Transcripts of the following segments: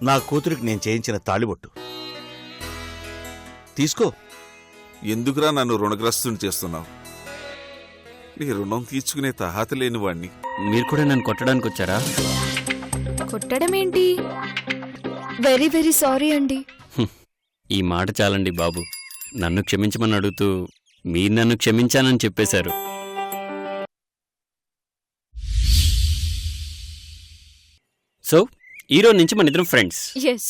నా కూతురికి నేను చేయించిన తాళిబొట్టు తీసుకో. ఎందుకురా నన్ను రుణగ్రస్తుని చేస్తున్నావు? నీ రుణం తీర్చుకునే తహాత లేని వాణ్ణి. మీరు కూడా నన్ను కొట్టడానికి వచ్చారా? కొట్టడం ఏంటి? వెరీ వెరీ సారీ అండి. ఈ మాట చాలండి బాబు. నన్ను క్షమించమని అడుగుతూ మీరు నన్ను క్షమించానని చెప్పేశారు. సో ఈరోజు నుంచి మన ఇద్దరం ఫ్రెండ్స్. ఎస్.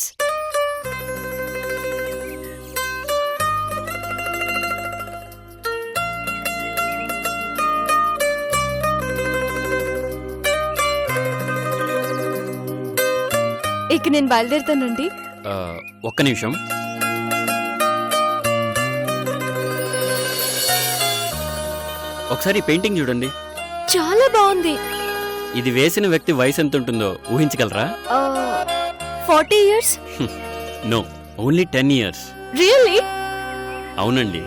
ఇక నేను బయలుదేరుతానండి. ఒక్క నిమిషం. ఒకసారి పెయింటింగ్ చూడండి. చాలా బాగుంది. ఇది వేసిన వ్యక్తి వయసు ఎంత ఉంటుందో ఊహించగలరా? 40 years. No, only 10 years. Really? అవునండి.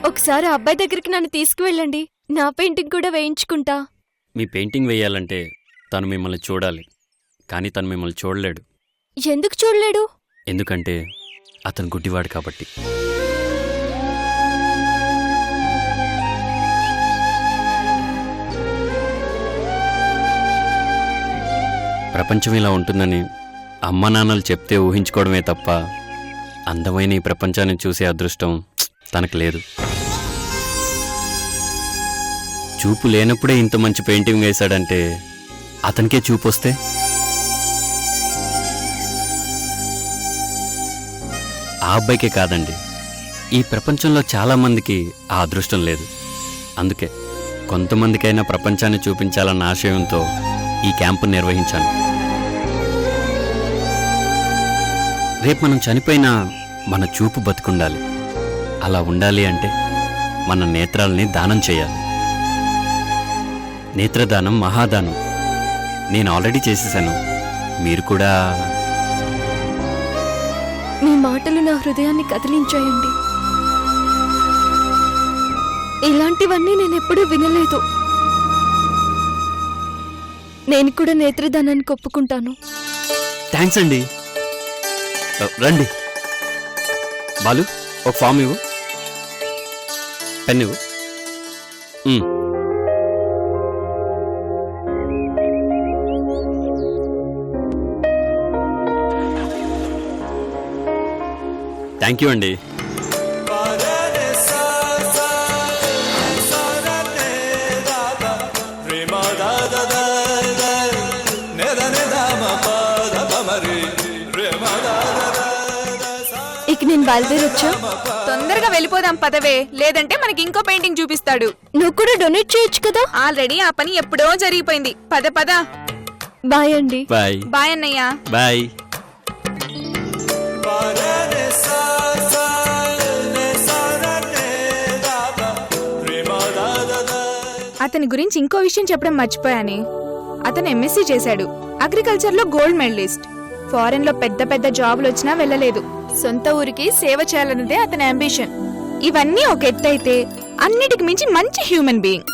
ఒకసారి అబ్బాయి దగ్గరికి నన్ను తీసుకువెళ్ళండి. నా పెయింటింగ్ కూడా వేయించుకుంటా. మీ పెయింటింగ్ వేయాలంటే తను మిమ్మల్ని చూడాలి, కానీ తను మిమ్మల్ని చూడలేడు. ఎందుకు చూడలేడు? ఎందుకంటే అతను గుడ్డివాడు కాబట్టి. ప్రపంచం ఇలా ఉంటుందని అమ్మ నాన్నలు చెప్తే ఊహించుకోవడమే తప్ప అందమైన ఈ ప్రపంచాన్ని చూసే అదృష్టం తనకు లేదు. చూపు లేనప్పుడే ఇంత మంచి పెయింటింగ్ వేశాడంటే అతనికే చూపు వస్తే? ఆ అబ్బాయికే కాదండి, ఈ ప్రపంచంలో చాలామందికి ఆ అదృష్టం లేదు. అందుకే కొంతమందికైనా ప్రపంచాన్ని చూపించాలన్న ఆశయంతో ఈ క్యాంపు నిర్వహించాను. రేపు మనం చనిపోయినా మన చూపు బతుకుండాలి. అలా ఉండాలి అంటే మన నేత్రాలని దానం చేయాలి. నేత్రదానం మహాదానం. నేను ఆల్రెడీ చేసేసాను. మీరు కూడా. మీ మాటలు నా హృదయాన్ని కదిలించాయండి. ఇలాంటివన్నీ నేనెప్పుడూ వినలేదు. నేను కూడా నేత్రదానానికి ఒప్పుకుంటాను. థ్యాంక్స్ అండి. రండి బాలు, ఒక ఫామ్ ఇవ్వు, పెన్ ఇవ్వు. థ్యాంక్ యూ అండి. ఇక నేను బయలుదేరొచ్చా? తొందరగా వెళ్ళిపోదాం పదవే, లేదంటే మనకి ఇంకో పెయింటింగ్ చూపిస్తాడు. నువ్వు కూడా డొనేట్ చేయొచ్చు కదా. ఆల్రెడీ ఆ పని ఎప్పుడో జరిగిపోయింది. పద పద. బాయ్ అండి. బాయ్. బాయ్ అన్నయ్య. బాయ్. అతని గురించి ఇంకో విషయం చెప్పడం మర్చిపోయాని. అతను ఎంఎస్సీ చేశాడు. అగ్రికల్చర్ లో గోల్డ్ మెడలిస్ట్. ఫారెన్ లో పెద్ద పెద్ద జాబులు వచ్చినా వెళ్ళలేదు. సొంత ఊరికి సేవ చేయాలన్నదే అతని అంబిషన్. ఇవన్నీ ఒక ఎత్తైతే అన్నిటికి మించి మంచి హ్యూమన్ బీయింగ్.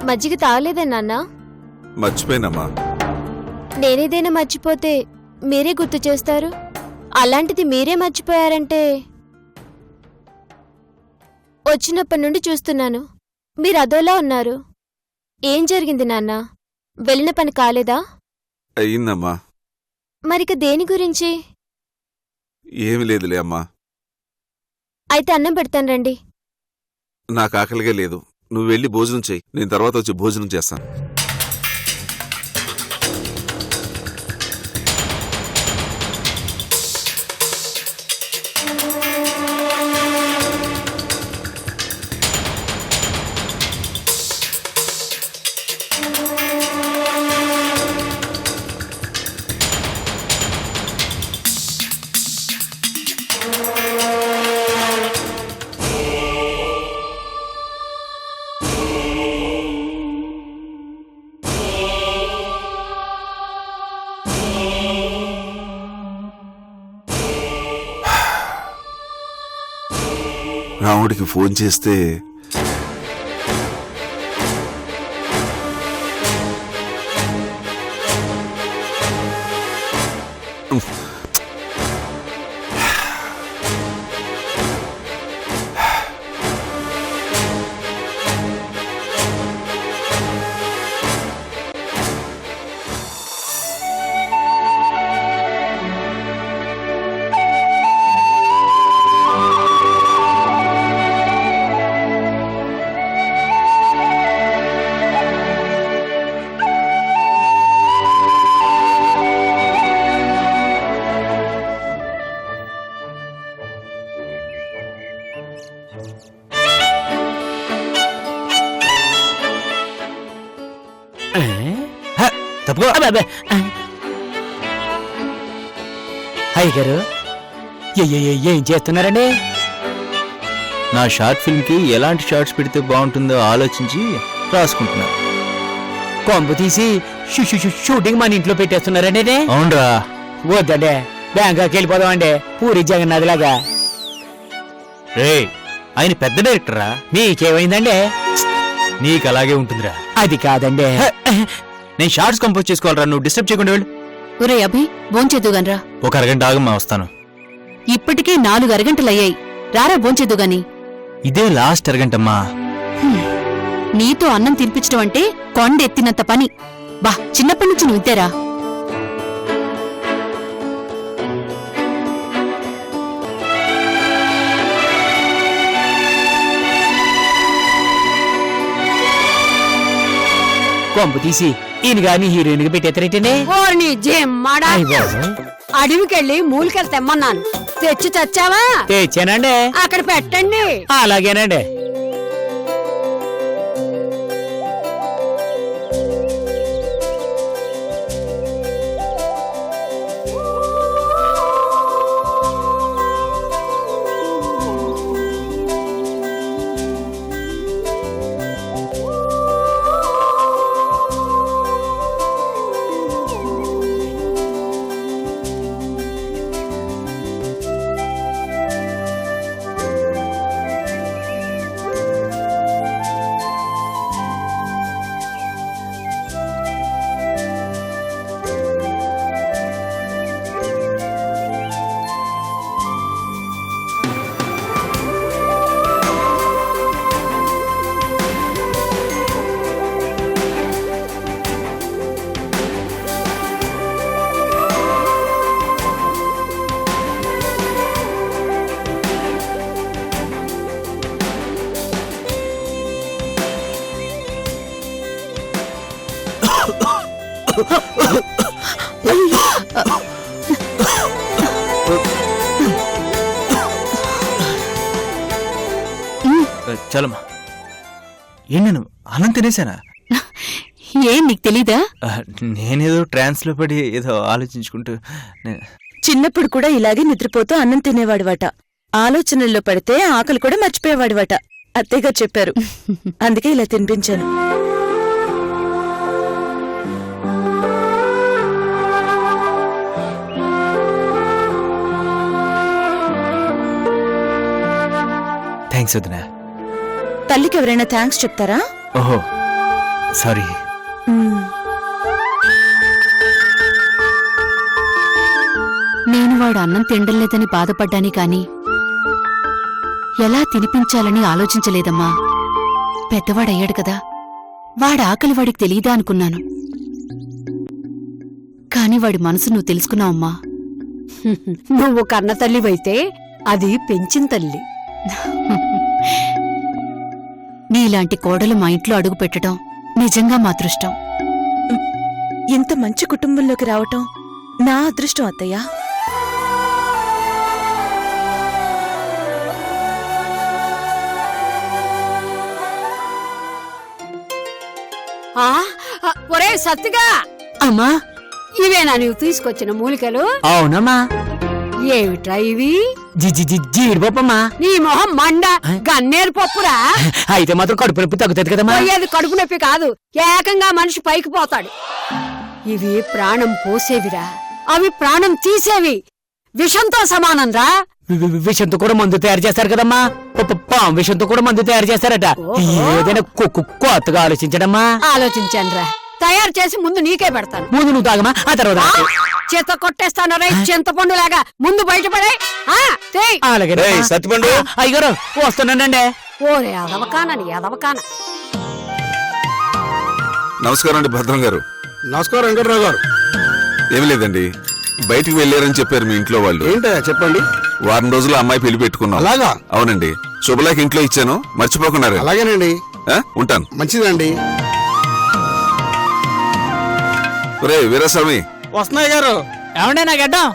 మజ్జిగ తాగలేదే నాన్న? మర్చిపోయినమ్మా. నేనేదైనా మర్చిపోతే మీరే గుర్తు చేస్తారు. అలాంటిది మీరే మర్చిపోయారంటే. వచ్చినప్పటి నుండి చూస్తున్నాను, మీరు అదోలా ఉన్నారు. ఏం జరిగింది నాన్న? వెళ్ళిన పని కాలేదా? అయ్యిందమ్మా. మరిక దేని గురించి? ఏమి లేదులే అమ్మా. అయితే అన్నం పెడతాను రండి. నాకు ఆకలిగా లేదు. నువ్వు వెళ్ళి భోజనం చెయ్యి, నేను తర్వాత వచ్చి భోజనం చేస్తాను. రాముడికి ఫోన్ చేస్తే తప్పుకో హాయ్ గారు ఏం చేస్తున్నారండి? నా షార్ట్ ఫిల్మ్ కి ఎలాంటి షార్ట్స్ పెడితే బాగుంటుందో ఆలోచించి రాసుకుంటున్నా. కొంపు తీసి షూటింగ్ మన ఇంట్లో పెట్టేస్తున్నారండి? అవునరా. వద్దండి, బ్యాంకాకి వెళ్ళిపోదామండి పూరి జగన్నాథ్ లాగా. రే, ఆయన పెద్ద డైరెక్టరా. మీకేమైందండి? నీకు అలాగే ఉంటుందిరా. అది కాదండి, నేను షార్ట్స్ కంపోజ్ చేసుకోవాలరా, నువ్వు డిస్టర్బ్ చేయకుండా వెళ్ళు. ఒరే అభి, భోంచేద్దుగాన్రా. ఒక అరగంట ఆగమ్మా, వస్తాను. ఇప్పటికే 4 అరగంటలయ్యాయి. రారా భోంచేద్దుగాని. ఇదే లాస్ట్ అరగంటమ్మా. నీతో అన్నం తినిపించడం అంటే కొండెత్తినంత పని. బా, చిన్నప్పటి నుంచి నువ్వు ఇంతేరా. కొంపు తీసి ఈయన గాని హీరోయిన్ గా పెట్టేస్తారేటండి? అడవికెళ్ళి మూలికలు తెమ్మన్నాను, తెచ్చి తెచ్చావా? తెచ్చానండి. అక్కడ పెట్టండి. అలాగేనండి. చాలమ్మా. ఏం నేను అన్నం తినేసానా? ఏం నీకు తెలీదా? నేనేదో ట్రాన్స్ లో పడి ఏదో ఆలోచించుకుంటూ. చిన్నప్పుడు కూడా ఇలాగే నిద్రపోతూ అన్నం తినేవాడివట. ఆలోచనల్లో పడితే ఆకలి కూడా మర్చిపోయేవాడివట. అత్తయ్యగారు చెప్పారు, అందుకే ఇలా తినిపించాను. థ్యాంక్స్ వదినా. తల్లికి ఎవరైనా థ్యాంక్స్ చెప్తారా? ఓహో సారీ. నేను వాడు అన్నం తిండలేదని బాధపడ్డాని కాని ఎలా తినిపించాలని ఆలోచించలేదమ్మా. పెద్దవాడయ్యాడు కదా, వాడి ఆకలి వాడికి తెలీదా అనుకున్నాను. కాని వాడి మనసు నువ్వు తెలుసుకున్నావమ్మా. నువ్వు కన్న తల్లివైతే అది పెంచిన తల్లి. నీలాంటి కోడలు మా ఇంట్లో అడుగు పెట్టడం నిజంగా మా అదృష్టం. ఇంత మంచి కుటుంబంలోకి రావటం నా అదృష్టం అత్తయ్య. ఒరే సత్తిగా, అమ్మా, ఇవేనా నువ్వు తీసుకొచ్చిన మూలికలు? అవునమ్మా. ఏమిట్రా ఇవి? జీడిపప్పమ్మా. నీ మొహం మండ, గన్నేరు పప్పురా. అయితే మాత్రం కడుపు నొప్పి తగ్గుతుంది కదమ్మా. పోయేది కడుపు నొప్పి కాదు, ఏకంగా మనిషి పైకి పోతాడు. ఇవి ప్రాణం పోసేవిరా, అవి ప్రాణం తీసేవి. విషంతో సమానం రా. విషంతో కూడా మందు తయారు చేస్తారు కదమ్మా. పాము విషంతో కూడా మందు తయారు చేస్తారట. ఏదైనా కొత్తగా ఆలోచించడమ్మా. ఆలోచించాను రా, తయారు చేసి ముందు నీకే పెడతాను. ముందు నువ్వు తాగమా, ఆ తర్వాత చేత కొట్టేస్తాను రా చింతపండు లాగా. ముందు బయటపడే. అలాగే సత్తిపండు అయ్యగారు వస్తున్నానండి. ఓరే అదవకానని ఎదవకాన. నమస్కారం అండి భద్రం గారు. నమస్కారం వెంకట్రావు గారు. ఏమి లేదండి, బయటికి వెళ్ళారని చెప్పారు మీ ఇంట్లో వాళ్ళు. ఏంటో చెప్పండి. వారం రోజులు అమ్మాయి పెళ్లి పెట్టుకున్నాం. అలాగా? అవునండి, శుభలేఖ ఇంట్లో ఇచ్చాను, మర్చిపోకున్నారు. అలాగేనండి. ఉంటాను. మంచిదండి. ఒరే వీరస్వామి. వస్తున్నాయి గారు. ఏమండే నా గడ్డం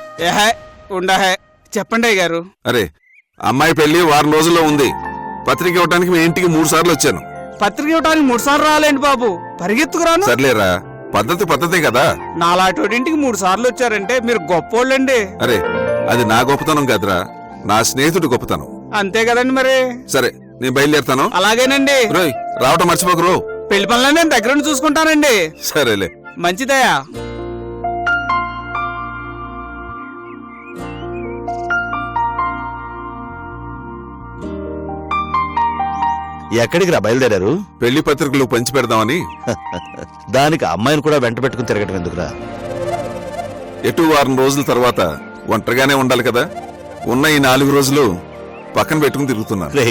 ఉండహే చెప్పండి గారు. అరే, అమ్మాయి పెళ్లి వారం రోజుల్లో ఉంది. పత్రిక ఇవ్వడానికి మీ ఇంటికి 3 సార్లు వచ్చాను. పత్రిక ఇవ్వడానికి 3 సార్లు రాలేండి బాబు, పరిగెత్తుకురాను. సర్లేరా, పద్ధతే కదా. నాలాంటింటికి 3 సార్లు వచ్చారంటే మీరు గొప్పోళ్ళండి. అరే, అది నా గొప్పతనం కాదురా, నా స్నేహితుడి గొప్పతనం. అంతే కదండి మరి. సరే, నేను బయలుదేరుతాను. అలాగేనండి. రోయ్, రావటం మర్చిపోకరు. పెళ్లి పనులను నేను దగ్గర నుండి చూసుకుంటానండి. సరేలే. మంచిదయా. ఎక్కడికి రా బయలుదేరారు? పెళ్లి పత్రికలు పంచి పెడదామని. దానికి అమ్మాయిని కూడా వెంట పెట్టుకుని తిరగటం ఎందుకురా? ఎటు వారం రోజుల తర్వాత ఒంటరిగానే ఉండాలి కదా. ఉన్న ఈ 4 రోజులు పక్కన పెట్టుకుని తిరుగుతున్నాను. రే,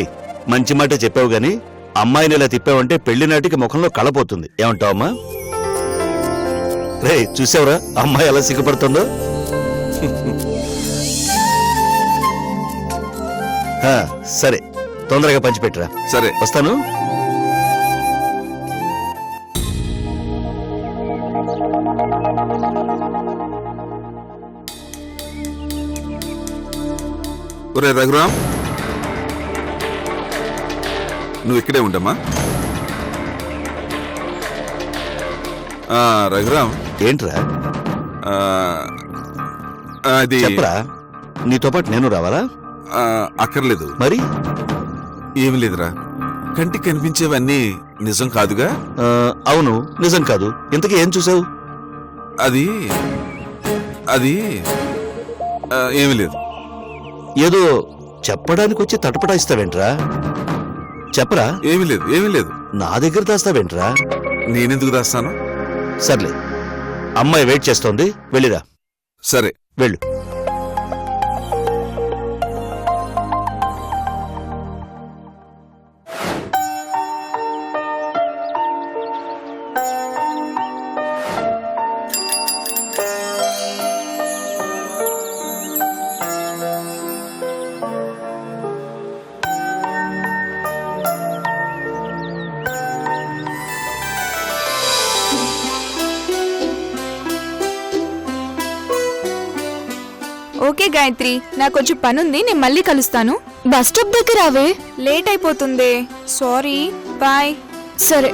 మంచి మాట చెప్పావు గాని అమ్మాయిని ఇలా తిప్పావంటే పెళ్లి నాటికి ముఖంలో కళపోతుంది. ఏమంటావమ్మా? రే, చూసావురా అమ్మాయి ఎలా సిగ్గుపడుతుందో? సరే, తొందరగా పంచిపెట్టరా. సరే, వస్తాను. ఒరే రఘురామ్, నువ్వు ఇక్కడే ఉండమ్మా. రఘురామ్. ఏంట్రా? అది చెప్పరా, నీతో పాటు నేను రావాలా? అక్కర్లేదు. మరి ఏమి లేదురా, కంటికి కనిపించేవన్నీ నిజం కాదుగా. అవును, నిజం కాదు. ఇంతకీ ఏం చూసావు? అది అది ఏమి లేదు. ఏదో చెప్పడానికి వచ్చి తటపటాయిస్తావేంట్రా? చెప్పరా. ఏమి లేదు. నా దగ్గర దాస్తావేంట్రా? నేనెందుకు దాస్తాను? సర్లే, అమ్మాయి వెయిట్ చేస్తోంది, వెళ్ళిరా. సరే, వెళ్ళు. ఓకే గాయత్రి, నాకు కొంచెం పనుంది, నేను మళ్ళీ కలుస్తాను. బస్ స్టాప్ దగ్గర రావే. లేట్ అయిపోతుంది. Sorry, bye. సరే.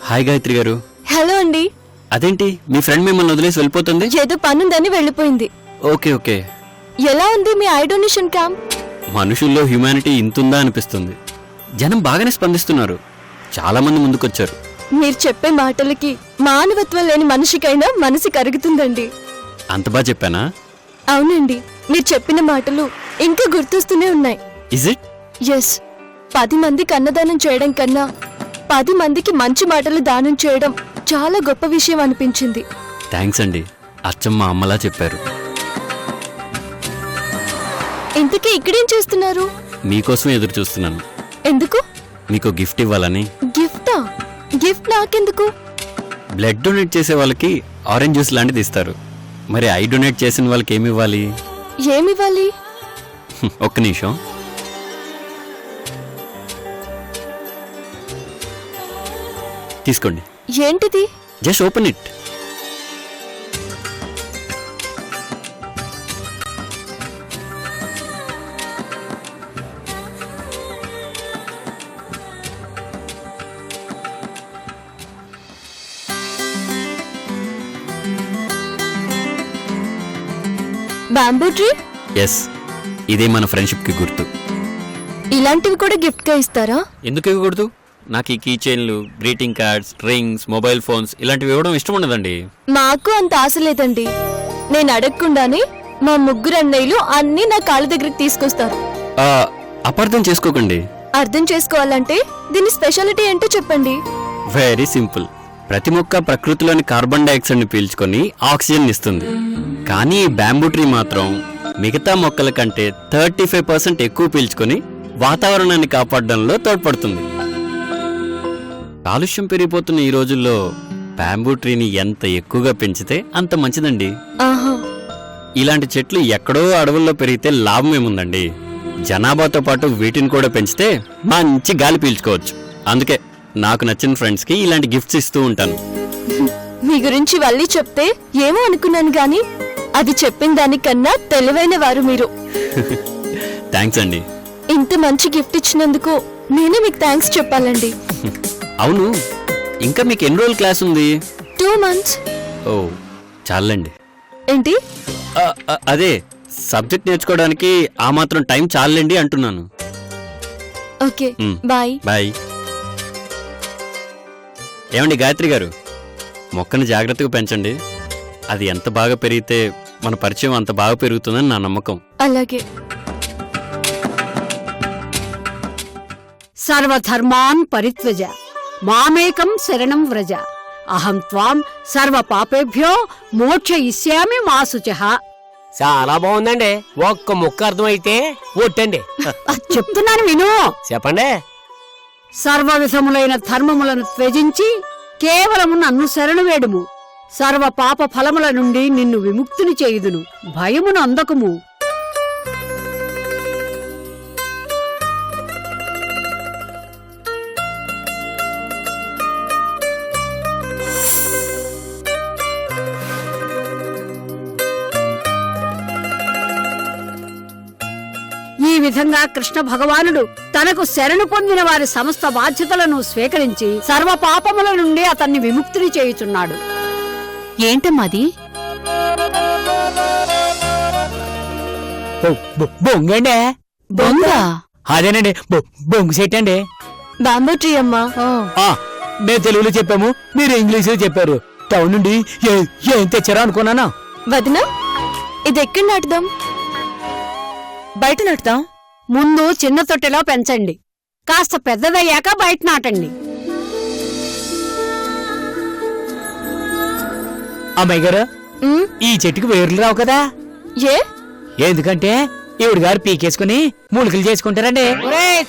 హాయ్ గాయత్రి గారు. హలో అండి. అదేంటి మీ ఫ్రెండ్ మిమ్మల్ని వదిలేసి వెళ్ళిపోతుంది? ఏదో పనుందని వెళ్ళిపోయింది. ఓకే. ఎలా ఉంది మీ ఐ డొనేషన్ క్యాంప్? మనుషుల్లో హ్యుమానిటీ ఇంతుందా అనిపిస్తుంది. జనం బాగానే స్పందిస్తున్నారు, చాలా మంది ముందుకొచ్చారు. మీరు చెప్పే మాటలకి మానవత్వం లేని మనిషికైనా మనసు కరుగుతుందండి. అంత బాగా చెప్పానా? అవునండి, మీరు చెప్పిన మాటలు ఇంకా గుర్తొస్తూనే ఉన్నాయి. Is it? ఎస్. 10 మందికి అన్నదానం చేయడం కన్నా 10 మందికి మంచి మాటలు దానం చేయడం చాలా గొప్ప విషయం అనిపించింది. థ్యాంక్స్ అండి, అచ్చమ్మ అమ్మలా చెప్పారు. ఇంతకీ ఇక్కడేం చేస్తున్నారు? మీకోసం ఎదురు చూస్తున్నాను. ఎందుకు? మీకు గిఫ్ట్ ఇవ్వాలని. గిఫ్టా? గిఫ్ట్ నాకెందుకు? బ్లడ్ డొనేట్ చేసే వాళ్ళకి ఆరెంజ్ జ్యూస్ లాంటిది ఇస్తారు. మరి ఐ డొనేట్ చేసిన వాళ్ళకి ఏమి ఇవ్వాలి? ఏమివ్వాలి? ఒక్క నిమిషం. తీసుకోండి. ఏంటిది? Just open it. Bamboo tree? Yes, ఇదే మన ఫ్రెండ్షిప్కి గుర్తు. ఇలాంటివి కూడా గిఫ్ట్ గా ఇస్తారా? ఎందుకు ఇవ్వకూడదు? నాకు ఈ కీ చైన్లు, greeting cards, rings, mobile phones ఇలాంటివి ఇవ్వడం ఇష్టం ఉండదండి. మాకు అంత ఆశ లేదండి. నేను అడగకుండానే మా ముగ్గురు అన్నయ్యలు అన్నీ నా కాళ్ళ దగ్గరికి తీసుకొస్తారు. అపార్థం చేసుకోకండి. అర్థం చేసుకోవాలంటే దీని స్పెషాలిటీ ఏంటో చెప్పండి. Very simple. ప్రతి మొక్క ప్రకృతిలోని కార్బన్ డైఆక్సైడ్ ని పీల్చుకొని ఆక్సిజన్ ఇస్తుంది. కానీ ఈ బ్యాంబూ ట్రీ మాత్రం మిగతా మొక్కల కంటే 35% ఎక్కువ పీల్చుకొని వాతావరణాన్ని కాపాడడంలో తోడ్పడుతుంది. కాలుష్యం పెరిగిపోతున్న ఈ రోజుల్లో బ్యాంబూ ట్రీని ఎంత ఎక్కువగా పెంచితే అంత మంచిదండి. ఆహా, ఇలాంటి చెట్లు ఎక్కడో అడవుల్లో పెరిగితే లాభం ఏముందండి? జనాభాతో పాటు వీటిని కూడా పెంచితే మంచి గాలి పీల్చుకోవచ్చు. అందుకే నాకు నచ్చిన ఫ్రెండ్స్ కి ఇలాంటి గిఫ్ట్స్ ఇస్తూ ఉంటాను. మీ గురించి మళ్ళీ చెప్తే ఏమో అనుకున్నాను గాని అది చెప్పిన దానికన్నా తెలివైన వారు మీరు. థ్యాంక్స్ అండి. ఇంత మంచి గిఫ్ట్ ఇచ్చినందుకు నేనే మీకు థ్యాంక్స్ చెప్పాలండి. అవును, ఇంకా మీకు ఎన్ని రోజులు క్లాస్ ఉంది? 2 months. ఓ, చాలండి. ఏంటి? అదే సబ్జెక్ట్ నేర్చుకోవడానికి ఆ మాత్రం టైం చాలండి అంటున్నాను. Okay, bye. బాయ్. ఏమండి గాయత్రి గారు, మొక్కను జాగ్రత్తగా పెంచండి. అది ఎంత బాగా పెరిగితే మన పరిచయం అంత బాగా పెరుగుతుందని నా నమ్మకం. అలాగే. సర్వధర్మాన్ పరిత్వజ మామేకం శరణం వ్రజ అహం త్వాం సర్వ పాపేభ్యో మోక్షయిష్యామి మా శుచః. చాలా బాగుందండి. ఒక్క ముక్క అర్థమైతే ఒట్టండి. చెప్తున్నాను విను. చెప్పండి. సర్వ విధములైన ధర్మములను త్యజించి కేవలము నన్ను శరణు వేడుము. సర్వ పాప ఫలముల నుండి నిన్ను విముక్తిని చేయుదును. భయమును అందకుము. ఈ విధంగా కృష్ణ భగవానుడు తనకు శరణు పొందిన వారి సమస్త బాధ్యతలను స్వీకరించి సర్వ పాపముల నుండి అతన్ని విముక్తిని చేయుచున్నాడు. ఏంటమ్మాది? బొంగండి. బొంగ? అదేనండి, బొంగు సెట్ అండి. బాంబూ ట్రీ అమ్మా. మేము తెలుగులో చెప్పాము, మీరు ఇంగ్లీషులో చెప్పారు. టౌన్ నుండి ఏం తెచ్చారో అనుకున్నాను. వదినా, ఇది ఎక్కడ నాటుదాం? బయట నాటుదాం. ముందు చిన్న తొట్టెలో పెంచండి. కాస్త పెద్దదయ్యాక బయట నాటండి. అమ్మాయి గారు, ఈ చెట్టుకు వేర్లు రావు కదా? ఏ? ఎందుకంటే ఈవిడ గారు పీకేసుకుని మూలికలు చేసుకుంటారండి.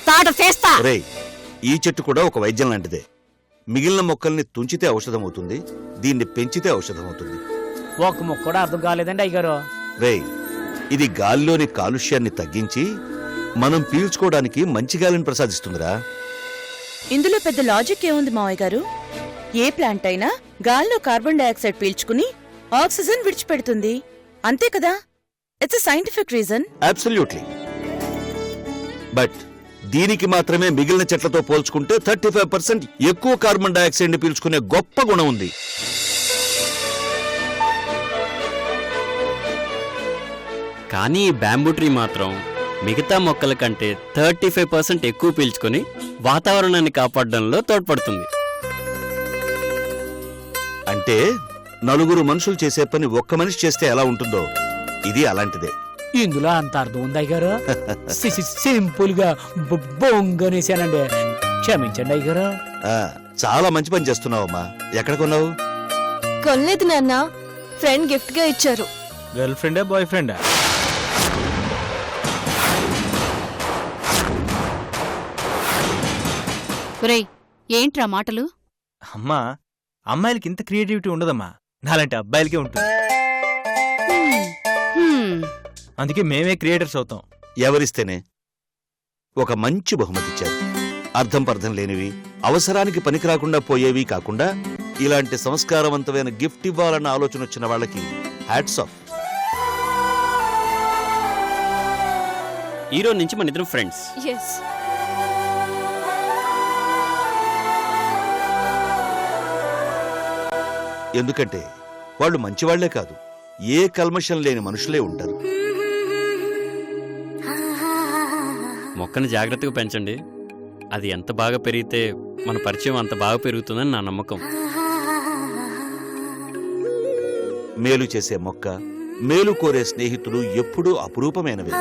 తాట తీస్తా. ఒరేయ్, ఈ చెట్టు కూడా ఒక వైద్యం లాంటిదే. మిగిలిన మొక్కల్ని తుంచితే ఔషధం అవుతుంది, దీన్ని పెంచితే ఔషధం అవుతుంది. ఒక్క ముక్క కూడా అర్థం కాలేదండి అయ్యగారు. రేయ్, ఇది గాలిలోని కాలుష్యాన్ని తగ్గించి మనం పీల్చుకోవడానికి మంచి గాలిని ప్రసాదిస్తుందిరా. ఇందులో పెద్ద లాజిక్ ఏముంది మావయ్య గారు? ఏ ప్లాంట్ అయినా గాల్లో కార్బన్ డైఆక్సైడ్ పీల్చుకుని ఆక్సిజన్ విడిచిపెడుతుంది, అంతే కదా? It's scientific reason. Absolutely. But దీనికి మాత్రమే మిగిలిన చెట్లతో పోల్చుకుంటే 35% ఎక్కువ కార్బన్ డైఆక్సైడ్ ని పీల్చుకునే గొప్ప గుణం ఉంది. కానీ ఈ బ్యాంబూ ట్రీ మాత్రం మిగతా మొక్కల కంటే 35% ఎక్కువ పీల్చుకొని వాతావరణాన్ని కాపాడడంలో తోడ్పడుతుంది. అంటే నలుగురు మనుషులు చేసే పని ఒక్క మనిషి చేస్తే ఎలా ఉంటుందో ఇది అలాంటిదే. ఇందులో అంత అర్థం ఉంది అయ్యగారు. సింపుల్ గా బొంగనేసానండి, క్షమించండి అయ్యగారు. చాలా మంచి పని చేస్తున్నావమ్మా. ఎక్కడ కొన్నావు? కొనలేదు నాన్న, ఫ్రెండ్ గిఫ్ట్ గా ఇచ్చారు. గర్ల్ ఫ్రెండా బాయ్ ఫ్రెండా? ఒరేయ్, ఏంట్రా మాటలు? అమ్మా, అమ్మాయిలకి ఇంత క్రియేటివిటీ ఉండదమ్మా. నాలాంటి అబ్బాయిలకే ఉంటుంది. అందుకే మేమే క్రియేటర్స్ అవుతాం. ఎవరిస్తేనే? ఒక మంచి బహుమతి ఇచ్చారు. అర్థం పర్థం లేనివి, అవసరానికి పనికి రాకుండా పోయేవి కాకుండా ఇలాంటి సంస్కారవంతమైన గిఫ్ట్ ఇవ్వాలన్న ఆలోచన వచ్చిన వాళ్ళకి హ్యాట్స్ ఆఫ్. ఈ రోజు నుంచి మన ఇద్దరం ఫ్రెండ్స్. ఎందుకంటే వాళ్ళు మంచివాళ్లే కాదు, ఏ కల్మషం లేని మనుషులే ఉంటారు. మొక్కను జాగ్రత్తగా పెంచండి. అది ఎంత బాగా పెరిగితే మన పరిచయం అంత బాగా పెరుగుతుందని నా నమ్మకం. మేలు చేసే మొక్క, మేలు కోరే స్నేహితులు ఎప్పుడూ అపురూపమైనవి.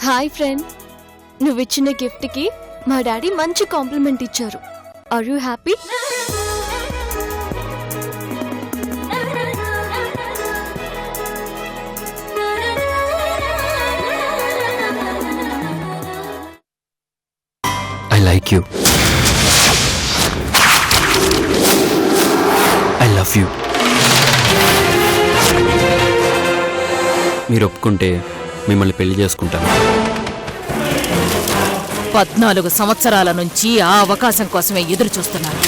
హాయ్ ఫ్రెండ్, నువ్విచ్చిన గిఫ్ట్కి మా డాడీ మంచి కాంప్లిమెంట్ ఇచ్చారు. Are you happy? I like you. I love you. మీరు ఒప్పుకుంటే మిమ్మల్ని పెళ్లి చేసుకుంటాను. 14 సంవత్సరాల నుంచి ఆ అవకాశం కోసమే ఎదురు చూస్తున్నాను.